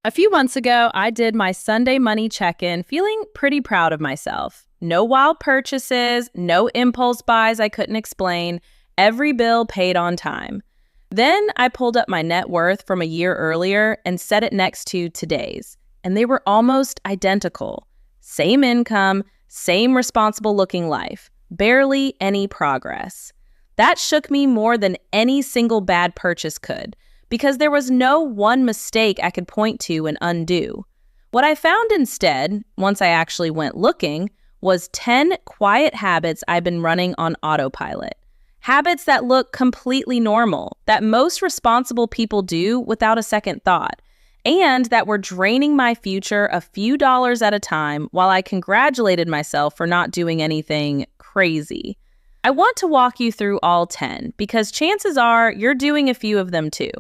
A few months ago, I did my Sunday money check-in feeling pretty proud of myself. No wild purchases, no impulse buys I couldn't explain, every bill paid on time. Then I pulled up my net worth from a year earlier and set it next to today's, and they were almost identical. Same income, same responsible-looking life, barely any progress. That shook me more than any single bad purchase could, because there was no one mistake I could point to and undo. What I found instead, once I actually went looking, was 10 quiet habits I've been running on autopilot. Habits that look completely normal, that most responsible people do without a second thought, and that were draining my future a few dollars at a time while I congratulated myself for not doing anything crazy. I want to walk you through all 10 because chances are you're doing a few of them too.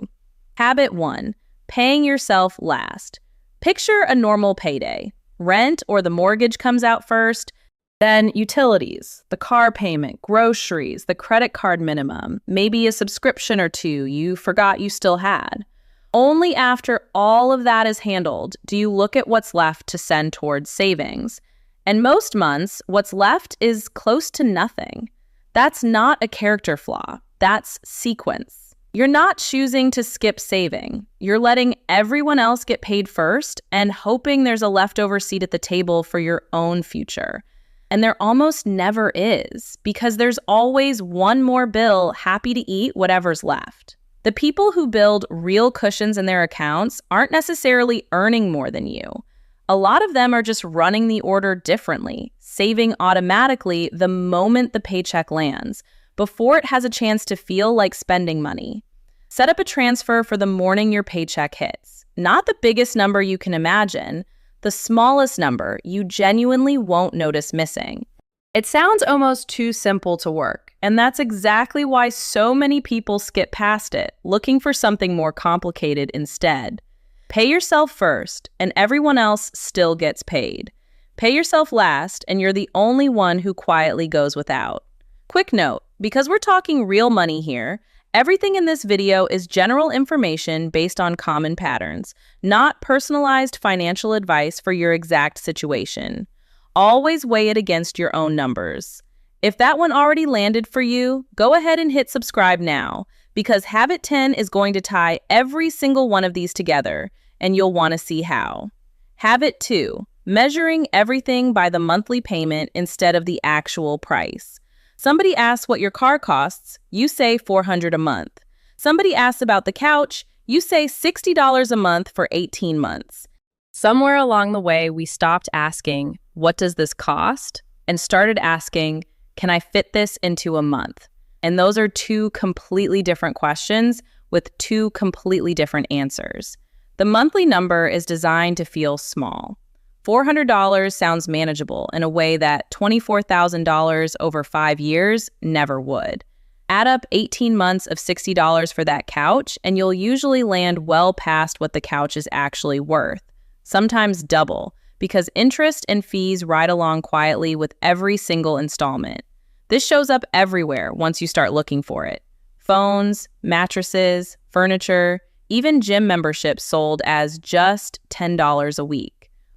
Habit 1, paying yourself last. Picture a normal payday. Rent or the mortgage comes out first, then utilities, the car payment, groceries, the credit card minimum, maybe a subscription or two you forgot you still had. Only after all of that is handled do you look at what's left to send towards savings. And most months, what's left is close to nothing. That's not a character flaw. That's sequence. You're not choosing to skip saving. You're letting everyone else get paid first and hoping there's a leftover seat at the table for your own future. And there almost never is, because there's always one more bill happy to eat whatever's left. The people who build real cushions in their accounts aren't necessarily earning more than you. A lot of them are just running the order differently, saving automatically the moment the paycheck lands, before it has a chance to feel like spending money. Set up a transfer for the morning your paycheck hits. Not the biggest number you can imagine, the smallest number you genuinely won't notice missing. It sounds almost too simple to work, and that's exactly why so many people skip past it, looking for something more complicated instead. Pay yourself first, and everyone else still gets paid. Pay yourself last, and you're the only one who quietly goes without. Quick note, because we're talking real money here, everything in this video is general information based on common patterns, not personalized financial advice for your exact situation. Always weigh it against your own numbers. If that one already landed for you, go ahead and hit subscribe now, because Habit 10 is going to tie every single one of these together, and you'll want to see how. Habit 2, measuring everything by the monthly payment instead of the actual price. Somebody asks what your car costs, you say $400 a month. Somebody asks about the couch, you say $60 a month for 18 months. Somewhere along the way, we stopped asking, what does this cost? And started asking, can I fit this into a month? And those are two completely different questions with two completely different answers. The monthly number is designed to feel small. $400 sounds manageable in a way that $24,000 over 5 years never would. Add up 18 months of $60 for that couch, and you'll usually land well past what the couch is actually worth, sometimes double, because interest and fees ride along quietly with every single installment. This shows up everywhere once you start looking for it. Phones, mattresses, furniture, even gym memberships sold as just $10 a week.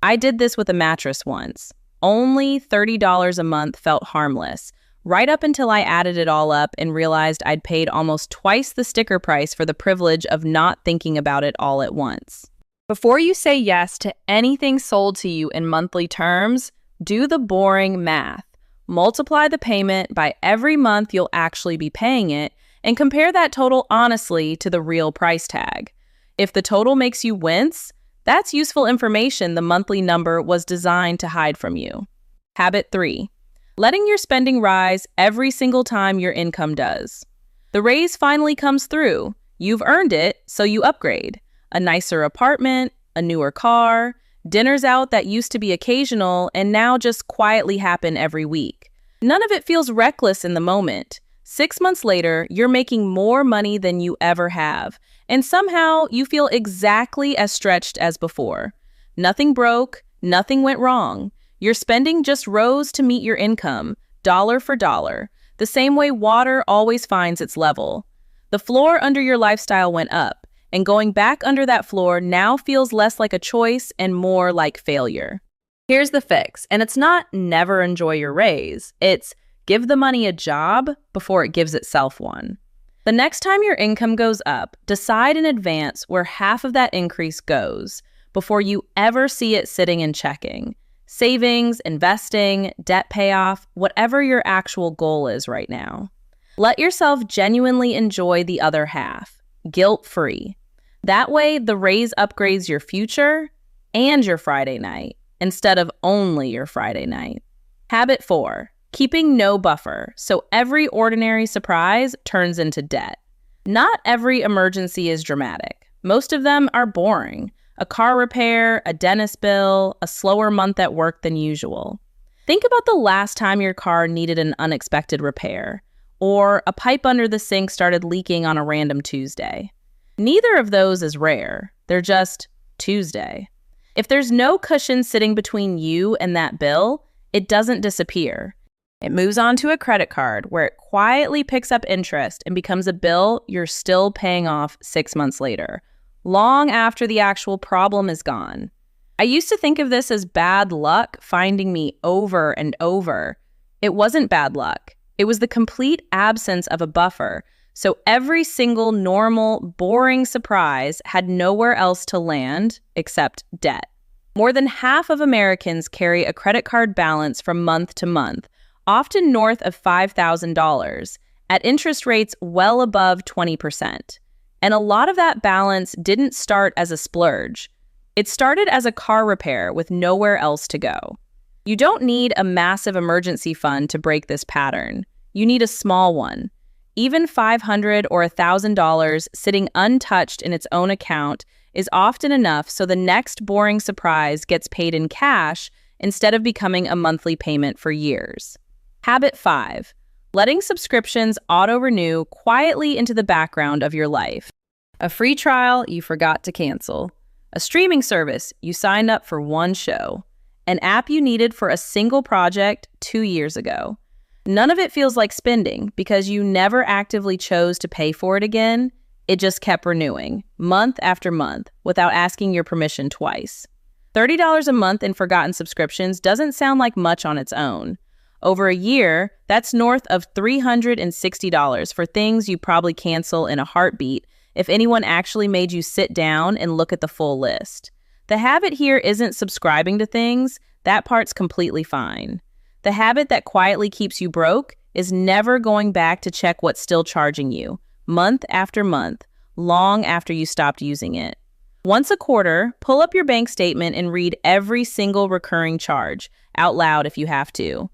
I did this with a mattress once. Only $30 a month felt harmless, right up until I added it all up and realized I'd paid almost twice the sticker price for the privilege of not thinking about it all at once. Before you say yes to anything sold to you in monthly terms, do the boring math. Multiply the payment by every month you'll actually be paying it, and compare that total honestly to the real price tag. If the total makes you wince, that's useful information the monthly number was designed to hide from you. Habit 3, letting your spending rise every single time your income does. The raise finally comes through. You've earned it, so you upgrade. A nicer apartment, a newer car, dinners out that used to be occasional and now just quietly happen every week. None of it feels reckless in the moment. 6 months later, you're making more money than you ever have, and somehow you feel exactly as stretched as before. Nothing broke, nothing went wrong. Your spending just rose to meet your income, dollar for dollar, the same way water always finds its level. The floor under your lifestyle went up, and going back under that floor now feels less like a choice and more like failure. Here's the fix, and it's not never enjoy your raise. It's give the money a job before it gives itself one. The next time your income goes up, decide in advance where half of that increase goes before you ever see it sitting in checking. Savings, investing, debt payoff, whatever your actual goal is right now. Let yourself genuinely enjoy the other half, guilt-free. That way, the raise upgrades your future and your Friday night, instead of only your Friday night. Habit 4, keeping no buffer, so every ordinary surprise turns into debt. Not every emergency is dramatic. Most of them are boring. A car repair, a dentist bill, a slower month at work than usual. Think about the last time your car needed an unexpected repair, or a pipe under the sink started leaking on a random Tuesday. Neither of those is rare. They're just Tuesday. If there's no cushion sitting between you and that bill, it doesn't disappear. It moves on to a credit card where it quietly picks up interest and becomes a bill you're still paying off 6 months later, long after the actual problem is gone. I used to think of this as bad luck finding me over and over. It wasn't bad luck. It was the complete absence of a buffer. So every single normal, boring surprise had nowhere else to land except debt. More than half of Americans carry a credit card balance from month to month, often north of $5,000, at interest rates well above 20%. And a lot of that balance didn't start as a splurge. It started as a car repair with nowhere else to go. You don't need a massive emergency fund to break this pattern. You need a small one. Even $500 or $1,000 sitting untouched in its own account is often enough so the next boring surprise gets paid in cash instead of becoming a monthly payment for years. Habit 5, letting subscriptions auto-renew quietly into the background of your life. A free trial you forgot to cancel. A streaming service you signed up for one show. An app you needed for a single project 2 years ago. None of it feels like spending because you never actively chose to pay for it again. It just kept renewing, month after month, without asking your permission twice. $30 a month in forgotten subscriptions doesn't sound like much on its own. Over a year, that's north of $360 for things you probably cancel in a heartbeat if anyone actually made you sit down and look at the full list. The habit here isn't subscribing to things. That part's completely fine. The habit that quietly keeps you broke is never going back to check what's still charging you, month after month, long after you stopped using it. Once a quarter, pull up your bank statement and read every single recurring charge, out loud if you have to.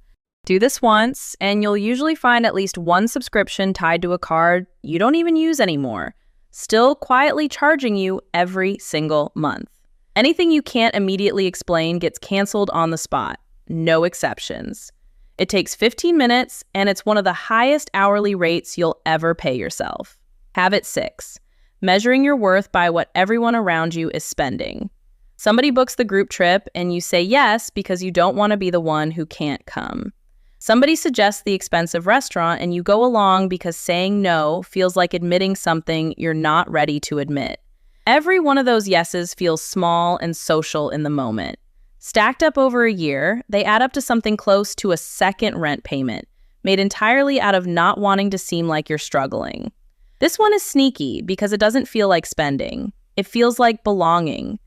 Do this once, and you'll usually find at least one subscription tied to a card you don't even use anymore, still quietly charging you every single month. Anything you can't immediately explain gets canceled on the spot. No exceptions. It takes 15 minutes, and it's one of the highest hourly rates you'll ever pay yourself. Habit 6, measuring your worth by what everyone around you is spending. Somebody books the group trip, and you say yes because you don't want to be the one who can't come. Somebody suggests the expensive restaurant, and you go along because saying no feels like admitting something you're not ready to admit. Every one of those yeses feels small and social in the moment. Stacked up over a year, they add up to something close to a second rent payment, made entirely out of not wanting to seem like you're struggling. This one is sneaky because it doesn't feel like spending. It feels like belonging.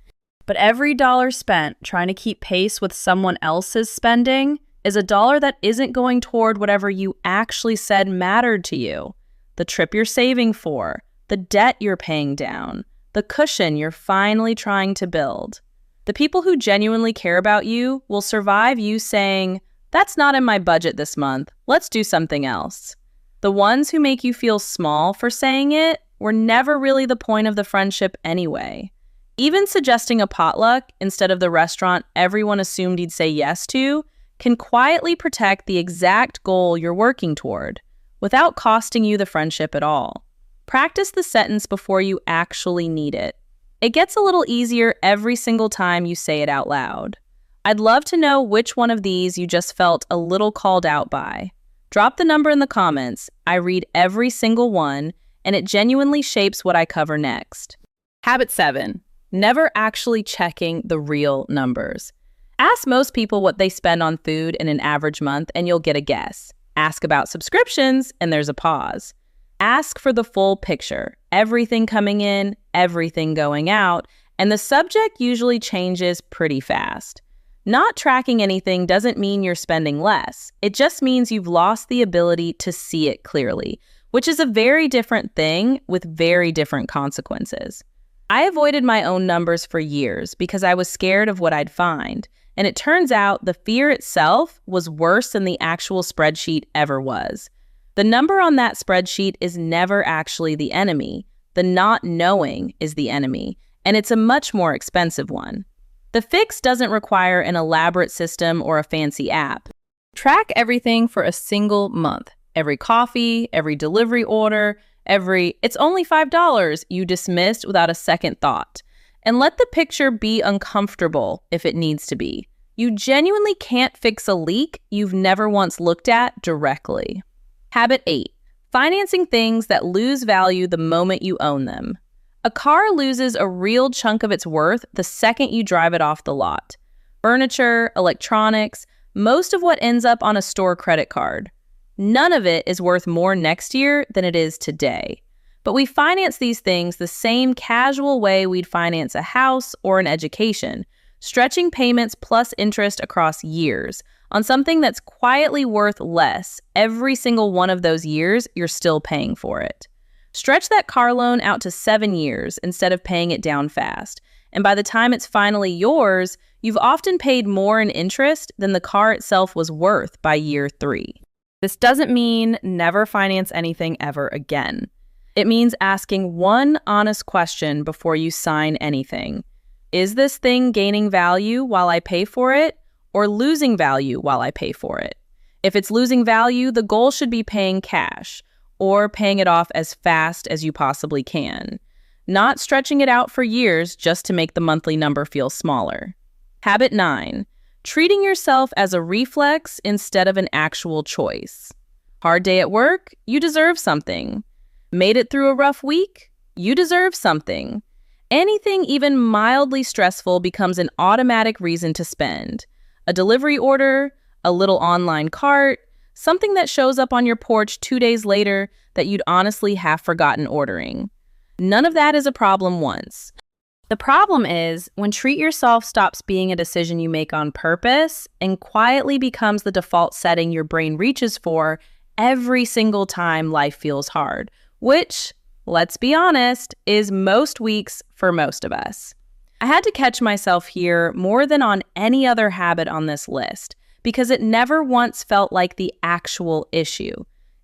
But every dollar spent trying to keep pace with someone else's spending is a dollar that isn't going toward whatever you actually said mattered to you. The trip you're saving for, the debt you're paying down, the cushion you're finally trying to build. The people who genuinely care about you will survive you saying, "That's not in my budget this month. Let's do something else." The ones who make you feel small for saying it were never really the point of the friendship anyway. Even suggesting a potluck instead of the restaurant everyone assumed you'd say yes to can quietly protect the exact goal you're working toward without costing you the friendship at all. Practice the sentence before you actually need it. It gets a little easier every single time you say it out loud. I'd love to know which one of these you just felt a little called out by. Drop the number in the comments. I read every single one, and it genuinely shapes what I cover next. Habit 7, never actually checking the real numbers. Ask most people what they spend on food in an average month and you'll get a guess. Ask about subscriptions and there's a pause. Ask for the full picture, everything coming in, everything going out, and the subject usually changes pretty fast. Not tracking anything doesn't mean you're spending less. It just means you've lost the ability to see it clearly, which is a very different thing with very different consequences. I avoided my own numbers for years because I was scared of what I'd find, and it turns out the fear itself was worse than the actual spreadsheet ever was. The number on that spreadsheet is never actually the enemy. The not knowing is the enemy, and it's a much more expensive one. The fix doesn't require an elaborate system or a fancy app. Track everything for a single month. Every coffee, every delivery order, it's only $5 you dismissed without a second thought. And let the picture be uncomfortable if it needs to be. You genuinely can't fix a leak you've never once looked at directly. Habit 8, financing things that lose value the moment you own them. A car loses a real chunk of its worth the second you drive it off the lot. Furniture, electronics, most of what ends up on a store credit card. None of it is worth more next year than it is today. But we finance these things the same casual way we'd finance a house or an education, stretching payments plus interest across years on something that's quietly worth less every single one of those years you're still paying for it. Stretch that car loan out to 7 years instead of paying it down fast, and by the time it's finally yours, you've often paid more in interest than the car itself was worth by year 3. This doesn't mean never finance anything ever again. It means asking one honest question before you sign anything. Is this thing gaining value while I pay for it, or losing value while I pay for it? If it's losing value, the goal should be paying cash, or paying it off as fast as you possibly can, not stretching it out for years just to make the monthly number feel smaller. Habit 9, treating yourself as a reflex instead of an actual choice. Hard day at work? You deserve something. Made it through a rough week? You deserve something. Anything even mildly stressful becomes an automatic reason to spend. A delivery order, a little online cart, something that shows up on your porch 2 days later that you'd honestly have forgotten ordering. None of that is a problem once. The problem is when treat yourself stops being a decision you make on purpose and quietly becomes the default setting your brain reaches for every single time life feels hard, which, let's be honest, is most weeks for most of us. I had to catch myself here more than on any other habit on this list because it never once felt like the actual issue.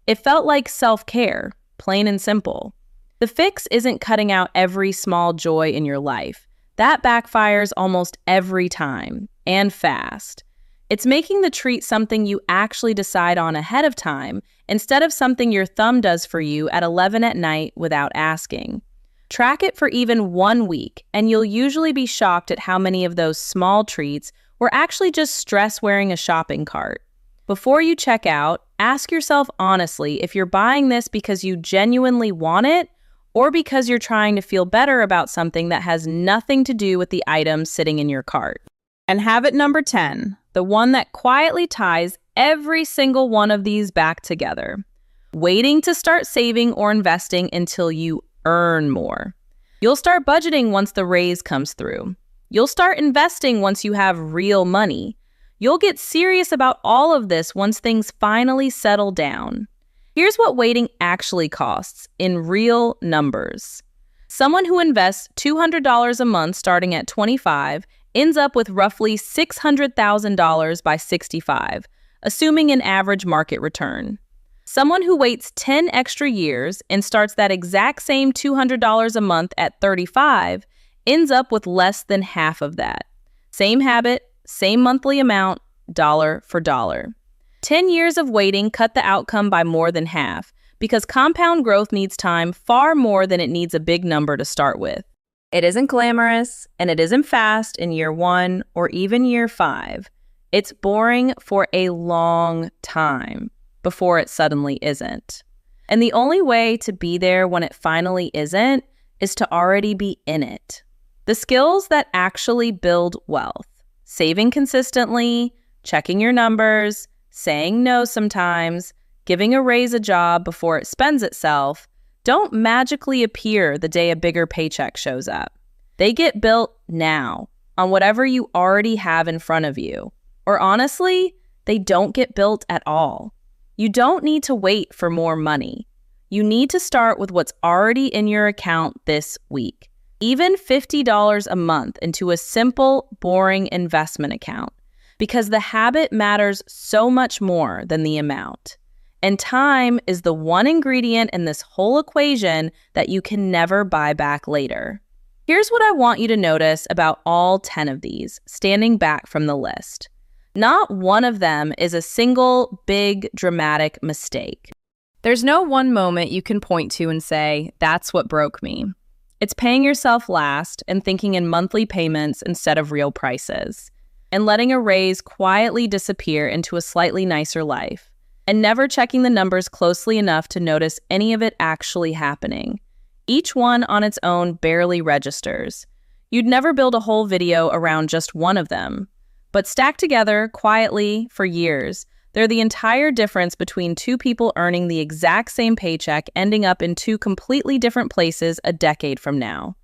It felt like self-care, plain and simple. The fix isn't cutting out every small joy in your life. That backfires almost every time, and fast. It's making the treat something you actually decide on ahead of time instead of something your thumb does for you at 11 at night without asking. Track it for even 1 week, and you'll usually be shocked at how many of those small treats were actually just stress wearing a shopping cart. Before you check out, ask yourself honestly if you're buying this because you genuinely want it or because you're trying to feel better about something that has nothing to do with the item sitting in your cart. And habit number 10, the one that quietly ties every single one of these back together. Waiting to start saving or investing until you earn more. You'll start budgeting once the raise comes through. You'll start investing once you have real money. You'll get serious about all of this once things finally settle down. Here's what waiting actually costs in real numbers. Someone who invests $200 a month starting at 25 ends up with roughly $600,000 by 65, assuming an average market return. Someone who waits 10 extra years and starts that exact same $200 a month at 35 ends up with less than half of that. Same habit, same monthly amount, dollar for dollar. 10 years of waiting cut the outcome by more than half because compound growth needs time far more than it needs a big number to start with. It isn't glamorous and it isn't fast in year 1 or even year 5. It's boring for a long time before it suddenly isn't. And the only way to be there when it finally isn't is to already be in it. The skills that actually build wealth, saving consistently, checking your numbers, saying no sometimes, giving a raise a job before it spends itself, don't magically appear the day a bigger paycheck shows up. They get built now, on whatever you already have in front of you. Or honestly, they don't get built at all. You don't need to wait for more money. You need to start with what's already in your account this week. Even $50 a month into a simple, boring investment account. Because the habit matters so much more than the amount. And time is the one ingredient in this whole equation that you can never buy back later. Here's what I want you to notice about all 10 of these, standing back from the list. Not one of them is a single, big, dramatic mistake. There's no one moment you can point to and say, that's what broke me. It's paying yourself last and thinking in monthly payments instead of real prices. And letting a raise quietly disappear into a slightly nicer life. And never checking the numbers closely enough to notice any of it actually happening. Each one on its own barely registers. You'd never build a whole video around just one of them. But stacked together, quietly, for years, they're the entire difference between two people earning the exact same paycheck ending up in two completely different places a decade from now.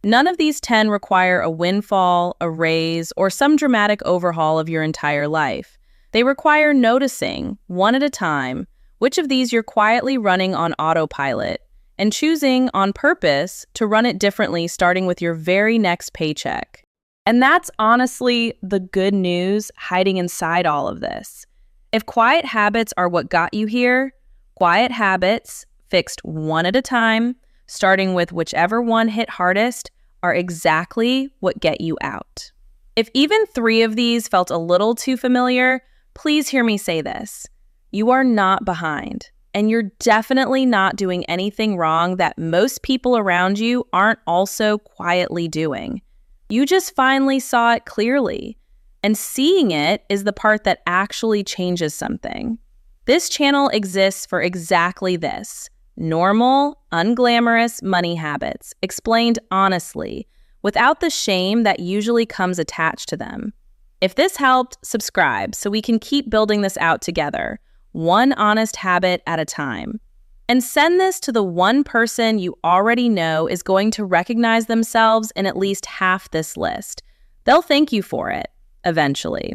None of these 10 require a windfall, a raise, or some dramatic overhaul of your entire life. They require noticing, one at a time, which of these you're quietly running on autopilot, and choosing on purpose to run it differently starting with your very next paycheck. And that's honestly the good news hiding inside all of this. If quiet habits are what got you here, quiet habits, fixed one at a time, starting with whichever one hit hardest, are exactly what get you out. If even 3 of these felt a little too familiar, please hear me say this. You are not behind, and you're definitely not doing anything wrong that most people around you aren't also quietly doing. You just finally saw it clearly, and seeing it is the part that actually changes something. This channel exists for exactly this. Normal, unglamorous money habits, explained honestly, without the shame that usually comes attached to them. If this helped, subscribe so we can keep building this out together, one honest habit at a time. And send this to the one person you already know is going to recognize themselves in at least half this list. They'll thank you for it, eventually.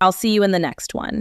I'll see you in the next one.